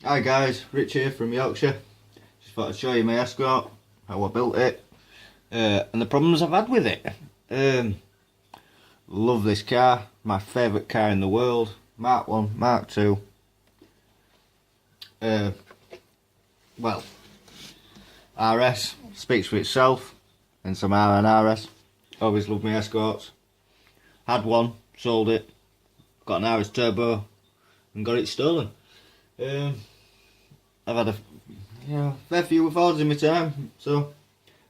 Hi guys, Rich here from Yorkshire. Just thought I'd show you my escort, how I built it, and the problems I've had with it. Love this car, my favourite car in the world. Mark 1, Mark 2. Well, RS speaks for itself, and some R and RS. Always loved my escorts. Had one, sold it, got an RS turbo, and got it stolen. I've had a fair few Fords in my time, so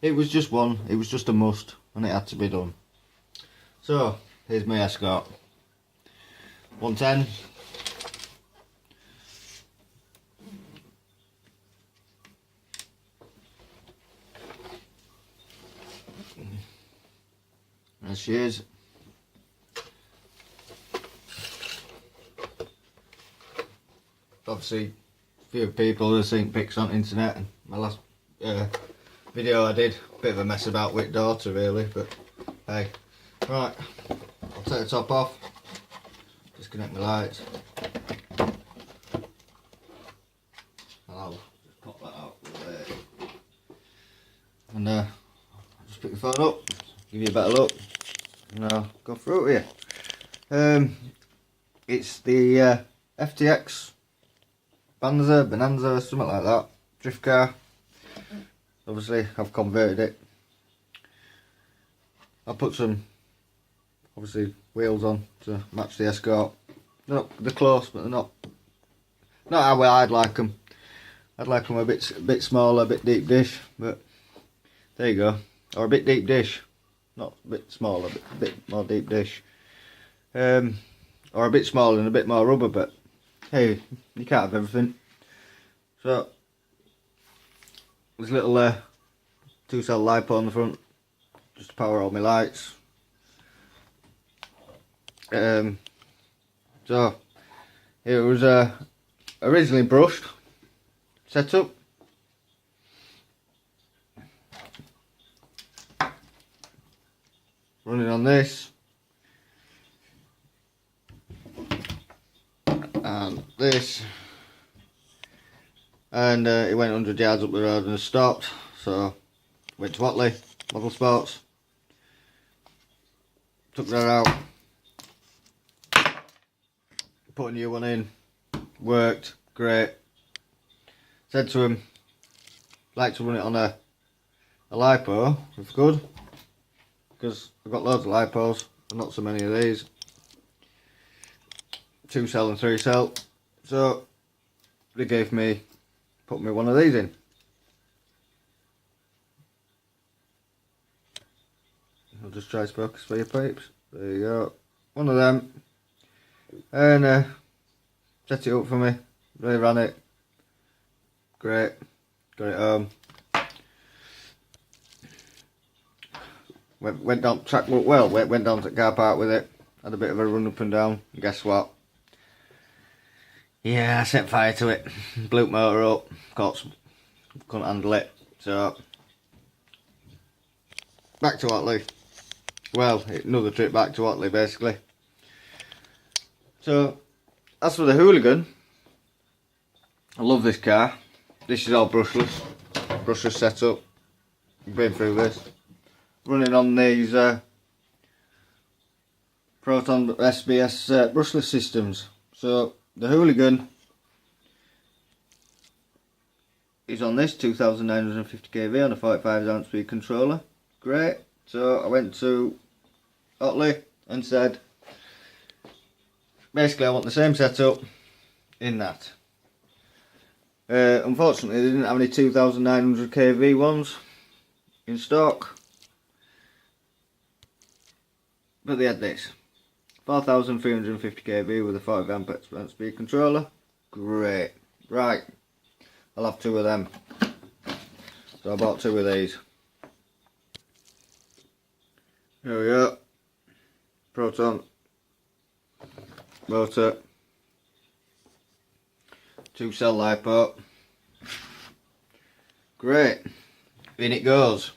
it was just one. It was just a must, and it had to be done. So here's my escort. 110. There she is. Obviously, a few people have seen pics on the internet, and my last video I did, a bit of a mess about with daughter really, but hey. Right, I'll take the top off, disconnect my lights, and I'll just pop that out there. And I'll just pick the phone up, give you a better look, and I'll go through it with you. It's the FTX Bonanza, something like that, drift car. Obviously I've converted it. I put some obviously wheels on to match the escort. They're close, but they're not how I'd like them. I'd like them a bit smaller, a bit deep dish, but there you go. Or a bit deep dish, not a bit smaller, but a bit more deep dish. Or a bit smaller and a bit more rubber, but hey, you can't have everything. So there's a little 2-cell LiPo on the front, just to power all my lights. So it was originally brushed, set up. Running on this. And this, and it went 100 yards up the road and stopped, so went to Watley Model Sports, took that out, put a new one in, worked great. Said to him, like to run it on a LiPo if I could, because I've got loads of LiPos and not so many of these. 2-cell and 3-cell, so they put me one of these in. I'll just try to focus for your pipes. There you go, one of them, and set it up for me. They ran it, great, got it home. Went down track well. Went down to the car park with it. Had a bit of a run up and down. And guess what? Yeah, I set fire to it, blew the motor up, couldn't handle it, so back to Watley. Well, another trip back to Watley basically. So, as for the Hooligan, I love this car. This is all brushless setup. Been through this. Running on these Proton SBS brushless systems. So, the Hooligan is on this 2950 kV on a 45 ounce speed controller. Great. So I went to Otley and said, basically I want the same setup in that. Unfortunately they didn't have any 2900 kV ones in stock, but they had this. 4350 kV with a 40 amp speed controller. Great. Right, I'll have 2 of them. So I bought 2 of these. There we go. Proton motor, 2-cell LiPo. Great. In it goes.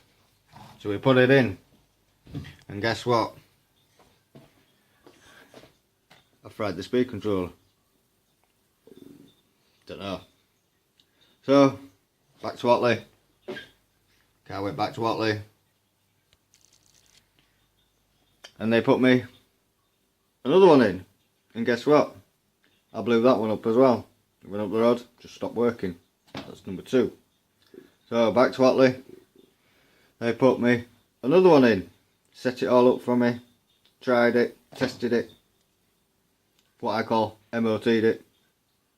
So we put it in, and guess what? I fried the speed controller. Don't know. So, back to Otley. Car went back to Otley. And they put me another one in. And guess what? I blew that one up as well. It went up the road, just stopped working. That's number 2. So, back to Otley. They put me another one in. Set it all up for me. Tried it, tested it. What I call MOT'd it.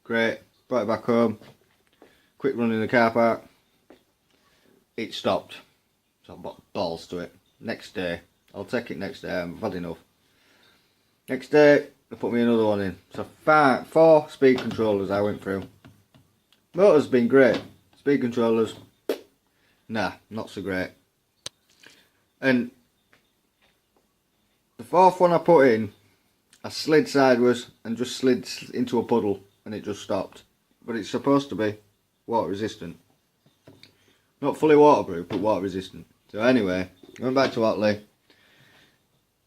Great. Brought it back home. Quick run in the car park. It stopped. So I got balls to it. Next day. I'll take it next day. I've had enough. Next day, they put me another one in. So 4 speed controllers I went through. Motor's been great. Speed controllers, nah, not so great. And the 4th one I put in, I slid sideways and just slid into a puddle and it just stopped. But it's supposed to be water resistant. Not fully waterproof, but water resistant. So anyway, I went back to Otley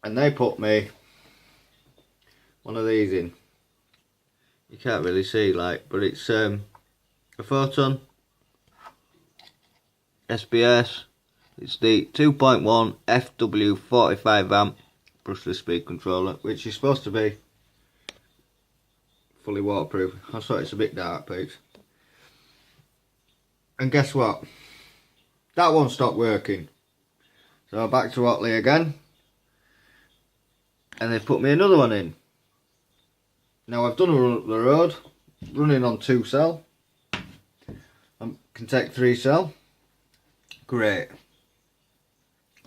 and they put me one of these in. You can't really see, like, but it's a Photon SBS. It's the 2.1 FW 45 amp brushless speed controller, which is supposed to be fully waterproof. I thought it's a bit dark, peeps. And guess what? That one stopped working. So back to Otley again. And they put me another one in. Now I've done a run up the road, running on 2 cell. I can take 3 cell. Great.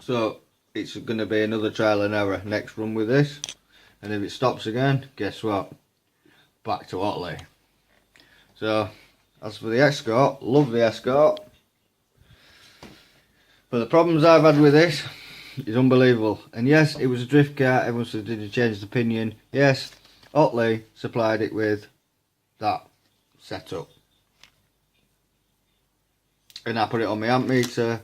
So it's going to be another trial and error next run with this. And if it stops again, guess what? Back to Otley. So as for the Escort, love the Escort. But the problems I've had with this is unbelievable. And yes, it was a drift car. Everyone said, did you change the pinion? Yes, Otley supplied it with that setup. And I put it on my amp meter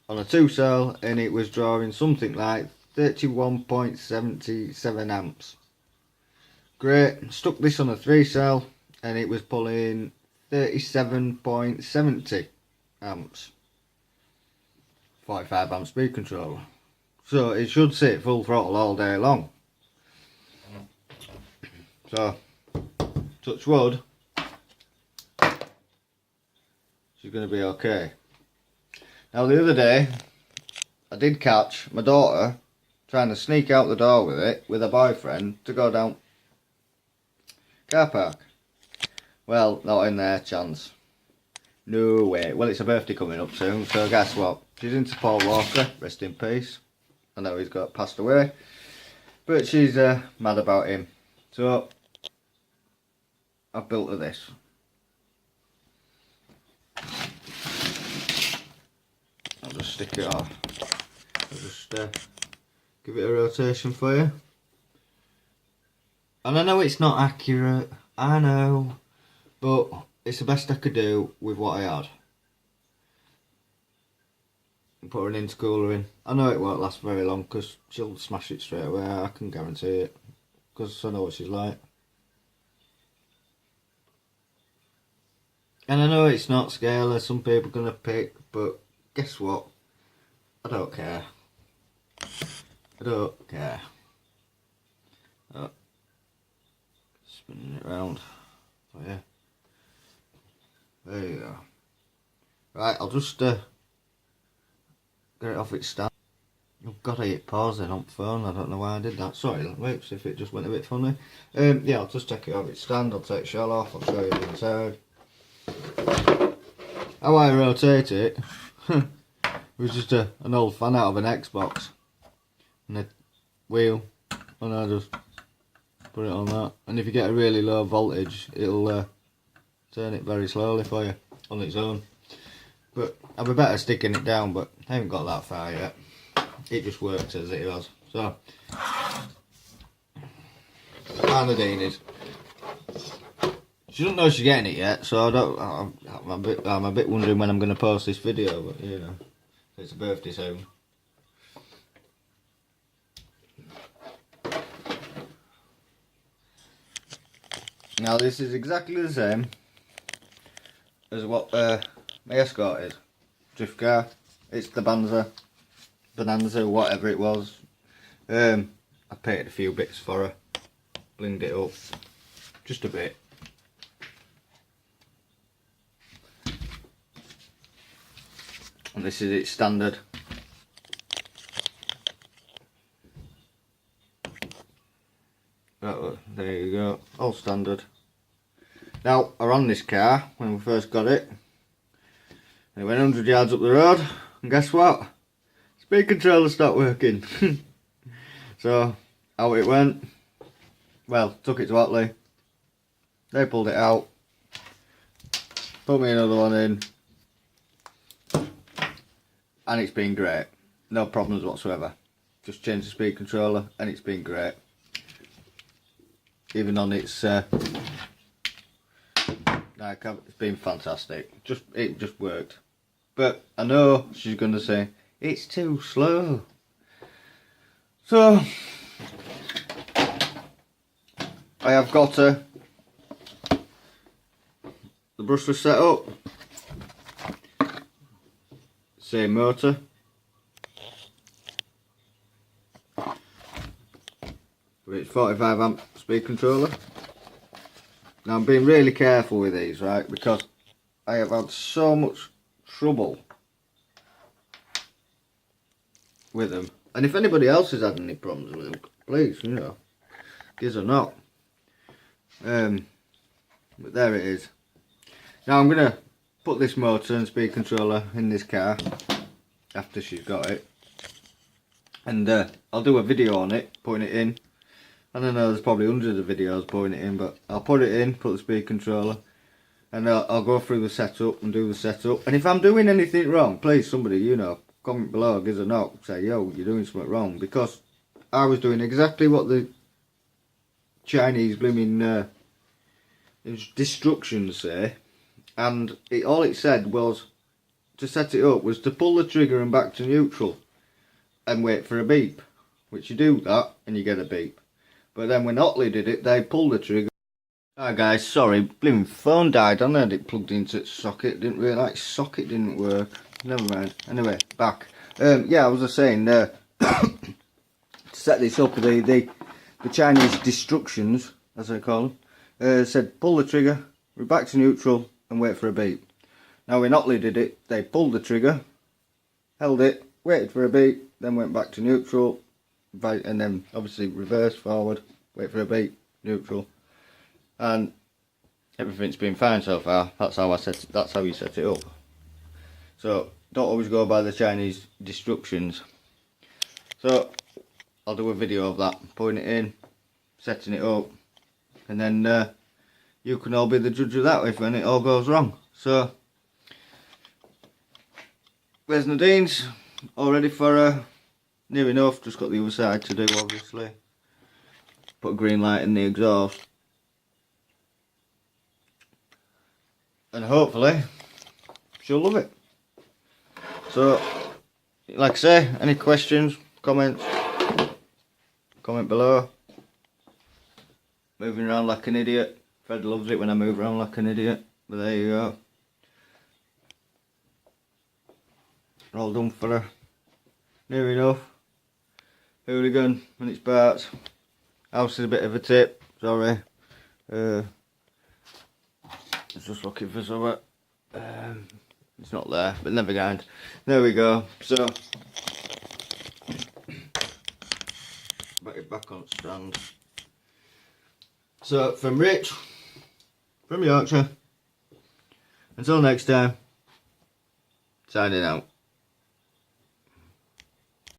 on a 2 cell and it was drawing something like 31.77 amps. Great. Stuck this on a 3 cell and it was pulling 37.70 amps. 45 amp speed controller. So it should sit full throttle all day long. So, touch wood, she's going to be okay. Now the other day, I did catch my daughter trying to sneak out the door with it, with her boyfriend, to go down car park. Well, not in their chance. No way. Well, it's her birthday coming up soon, so guess what? She's into Paul Walker, rest in peace. I know he's got passed away, but she's mad about him. So I've built her this. I'll just stick it off. I'll just give it a rotation for you. And I know it's not accurate, I know, but it's the best I could do with what I had. And put an intercooler in. I know it won't last very long because she'll smash it straight away, I can guarantee it. Because I know what she's like. And I know it's not scalar, some people are going to pick, but guess what? I don't care. I don't care. Oh. Spinning it round. Oh yeah. There you go. Right, I'll just get it off its stand. I've got to hit pause then on the phone, I don't know why I did that. Sorry, whoops, if it just went a bit funny. Yeah, I'll just take it off its stand, I'll take the shell off, I'll show you the inside. How I rotate it was just an old fan out of an Xbox. And a wheel, and I just put it on that. And if you get a really low voltage, it'll turn it very slowly for you, on its own. But I'll be better sticking it down, but I haven't got that far yet. It just works as it does. So, how Nadine is. She doesn't know she's getting it yet, so I'm a bit wondering when I'm going to post this video, but you know, it's a birthday soon. Now this is exactly the same as what my escort is. Drift car. It's the Bonanza, whatever it was. I paid a few bits for her. Blinged it up. Just a bit. And this is its standard. Oh, there you go, all standard. Now, I ran this car when we first got it. And it went 100 yards up the road, and guess what? Speed controller stopped working. So, out it went. Well, took it to Otley. They pulled it out. Put me another one in. And it's been great. No problems whatsoever. Just changed the speed controller and it's been great. Even on its it's been fantastic. It just worked. But I know she's gonna say it's too slow. So I have got her. The brushless set up. Same motor. With its 45 amp speed controller. Now I'm being really careful with these, right, because I have had so much trouble with them. And if anybody else has had any problems with them, please, you know, give us a knock. But there it is. Now I'm going to put this motor and speed controller in this car after she's got it. And I'll do a video on it, putting it in. I don't know, there's probably hundreds of videos putting it in, but I'll put it in, put the speed controller, and I'll go through the setup and do the setup. And if I'm doing anything wrong, please, somebody, you know, comment below, give us a knock, say, yo, you're doing something wrong. Because I was doing exactly what the Chinese blooming instructions say, and all it said was, to set it up, was to pull the trigger and back to neutral, and wait for a beep. Which you do that, and you get a beep. But then when Otley did it, they pulled the trigger. Alright guys, sorry, blooming phone died. I had it plugged into its socket. Didn't realise socket didn't work. Never mind. Anyway, back. Yeah, I was just saying, to set this up, the Chinese instructions, as I call them, said pull the trigger, we're back to neutral, and wait for a beep. Now when Otley did it, they pulled the trigger, held it, waited for a beep, then went back to neutral, and then obviously reverse, forward, wait for a beep, neutral, and everything's been fine so far. That's how that's how you set it up. So don't always go by the Chinese instructions. So I'll do a video of that, putting it in, setting it up, and then you can all be the judge of that if when it all goes wrong. So there's Nadine's all ready for near enough, just got the other side to do obviously. Put a green light in the exhaust. And hopefully she'll love it. So, like I say, any questions, comments, comment below. Moving around like an idiot. Fred loves it when I move around like an idiot. But there you go. All done for her. Near enough. Hooligan and its parts. House is a bit of a tip, sorry. I was just looking for something. It's not there, but never mind. There we go. So back on stand. So from Rich, from Yorkshire. Until next time, signing out.